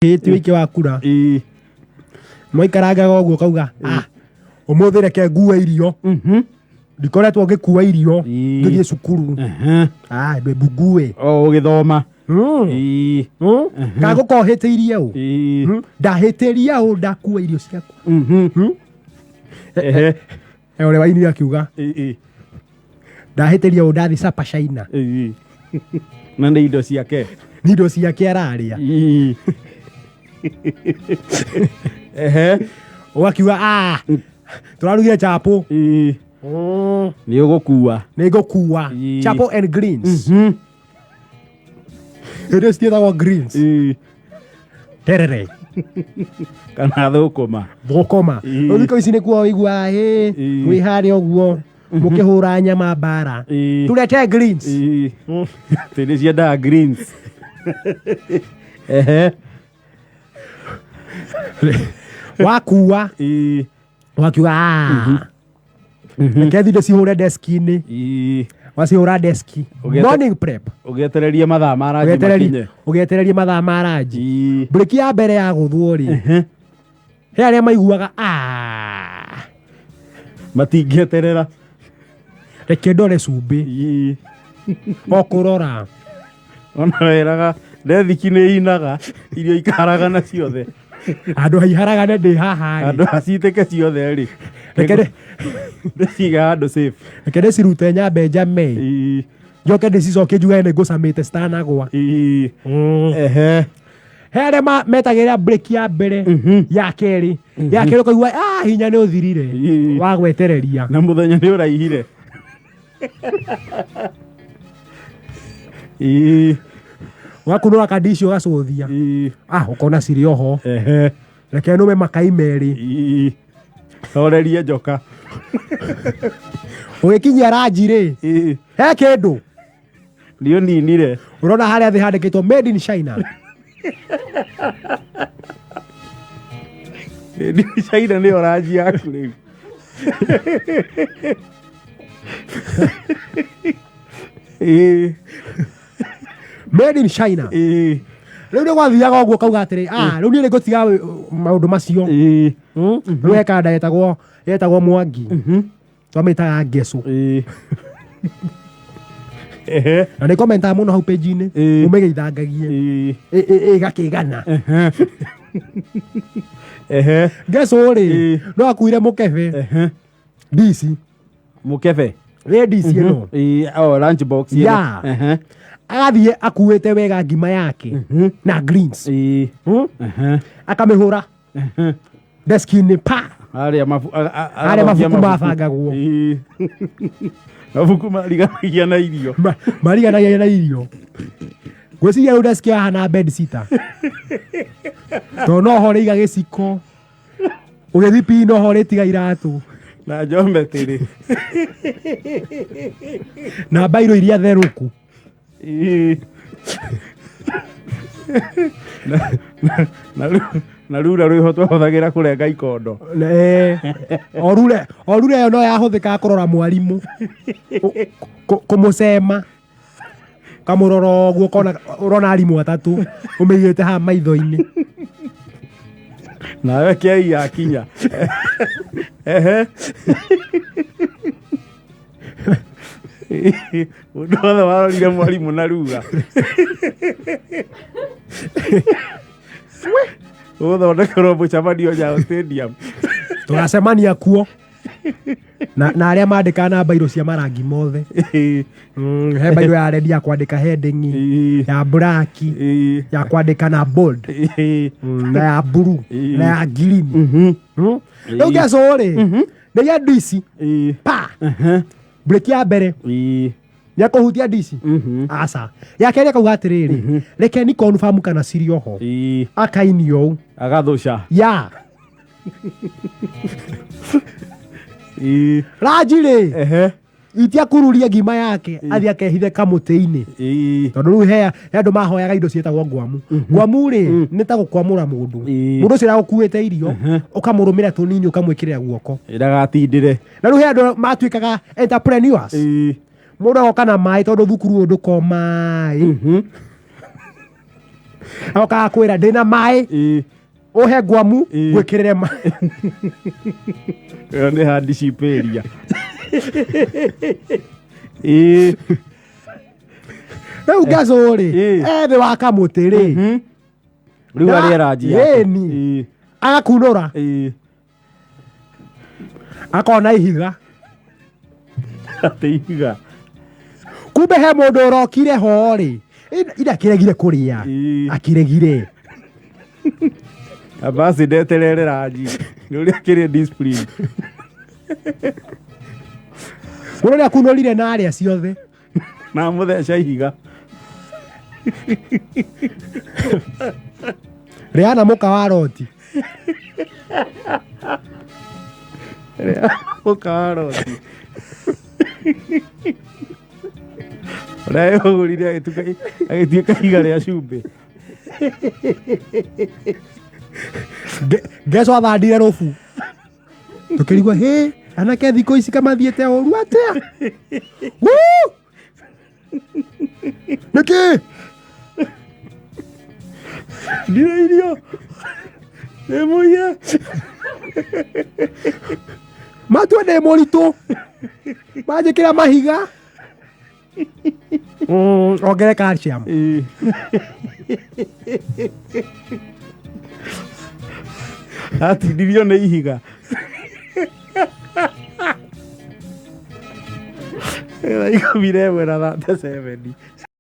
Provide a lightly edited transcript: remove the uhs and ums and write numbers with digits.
Wiki wa kura. Mwaikarangaga ũguo kauga ũmũthĩ reke ngue irio. Ndikoretwo ngĩkua irio ngĩthiĩ cukuru. Mbembu ngue. Ũgĩthoma. Kagũkohĩtĩirie ũ. Ndahĩtĩria ũ ndakua irio ciaku. Ũrĩa waini akiuga. Ndahĩtĩria ũ ndathi Sapa China. Na nĩ indo ciake. Nĩ indo ciake ararĩa. Ũgakiuga tũrarugire chapo. Nĩ ũgũkua. Nĩ ngũkua. Chapo and greens. Hĩndĩ citiĩtagwo greens. Terere. Kana thũkũma. Thũkũma. Thikũ ici nĩkuo wĩiguaga mwĩ harĩa ũguo mũkĩhũra nyama mbara. Tũrete greens. Tĩrĩ ciendaga greens. Wakua. Wakiuga reke thiĩ ndĩcihũre deski-inĩ. Wacihũra deski. Morning prep. Ũgĩetereria mathaa ma ranji makinye. Ũgĩetereria mathaa ma ranji. Break ya mbere ya gũthwo rĩ. He arĩa maiguaga matingĩeterera. Reke ndore cumbĩ. Okũrora. Ona weraga ndethiki nĩ inaga irio ikaragana ciothe. Andũ haiharagane ndĩ haha rĩ. Andũ acitĩke ciothe rĩ. Reke ndĩciga andũ safe. Reke ndĩcirute nyambe njame. Njoke ndĩcicokie njuge nĩ ngũcamĩte citanagwa. He arĩa metagĩrĩra break ya mbere ya kerĩ. Ya kerĩ ũkaigua hinya nĩ ũthirire wa gwetereria. Na mũthenya nĩ ũraihire. Wakunũra kandici ũgacũthia. Ũkona cirĩ oho. Reke nũme makai merĩ. Horerie njoka. Ũgĩkinyia ranji rĩ. He kĩndũ. Nĩ ũninire. Ũrona harĩa thĩ handĩkĩtwo made in China. Made in China nĩyo ranji yaku rĩu. Made in China. Rĩu nĩ gwathiaga ũguo kauga atĩrĩ rĩu niĩ nĩngũtiga maũndũ macio. Rĩu he kanda yetagwo Mwangi. Twamĩtaga Ngecu. Na nĩ komentaga mũno hau page-inĩ ũmĩgeithangagie ĩgakĩgana. Ngecu rĩ no akuire mũkebe. DC. Mũkebe. Rĩ DC ĩno. Lunch box ĩno. Agathiĩ akuĩte wega ngima yake na greens. Akamĩhũra deski-inĩ pa. Harĩa mabuku mabangagwo. Mabuku mariganagia na irio. Mariganagia na irio. Gwĩciria rĩu deski hahana bed sitter. Tondũ no ho rĩiga gĩciko. Ũgĩthiĩ pi no ho rĩtiga iratũ. Na geometry. Na bairo iria therũku. Na rura rwĩho twahũthagĩra kũrenga ikondo. O rura ĩyo no yahũthĩkaga kũrora mwarimũ. Kũmũcema. Kamũrora ũguo ũrona arimũ atatũ. Ũmĩigĩte haha maitho-inĩ. Nawe kĩai yakinya. Mũndũ wothe warorire mwarimũ na ruga. Ũgũthondekerwo mũcemanio Nyayo Stadium. Tũgacemania kuo. Na arĩa mandĩkaga na mbairũ cia marangi mothe. He mbairũ ya red ya kwandĩka heading, ya black, ya kwandĩka na bold, na ya blue, na ya green. Rĩu Ngecu rĩ nĩ ya DC. Pa. Break ya mbere. Nĩ akũhutia DC. Aca. Ya kerĩ akauga atĩrĩrĩ. Reke ni confirm kana cirĩ oho. Akainio ũũ. Agathũca. Ya. Ranji rĩ. Itiakururia ngima yake athiĩ akehithe kamũtĩ-inĩ. Tondũ rĩu he andũ mahoyaga indo ciĩtagwo ngwamu. Ngwamu rĩ nĩ ta gũkwamũra mũndũ. Mũndũ ũcio aragũkuĩte irio ũkamũrũmĩra tũnini ũkamwĩkĩrĩra guoko. Ndagatindĩre. Na rĩu he andũ matuĩkaga entrepreneurs. Mũndũ agoka na maĩ tondũ thukuru ũyũ ndũkoragwo maĩ. Agokaga kwĩra ndĩna maĩ ũhe ngwamu gwĩkĩrĩre maĩ. Ĩyo nĩ handicipĩria. Rĩu Gacũ-rĩ thĩ wa kamũtĩ-rĩ rĩu arĩa ranjia ĩni agakunũra akona ihiga atĩ ihiga. Kumbe he mũndũ ũrokire ho-rĩ ida kĩregire kũrĩa akĩregire basi ndeterere ranji nĩ ũrĩa kĩrĩ discipline. Mũndũ nĩ akunũrire na arĩa ciothe na mũtheca ihiga. Rĩana mũka wa Roti. Mũka wa Roti. Ũrĩa yũgũrire agĩtuĩka ihiga rĩa cumbĩ. Ngeco athandire rũbu tũkĩrigwo hĩ anake thikũ ici kamathiĩte ũru atĩa. Nĩkĩ ndire irio nĩ mũiya matua nĩ mũritũ manjĩkĩra mahiga. Ongere calcium. Atindirio nĩ ihiga. Ikũmi na ĩmwe na 37.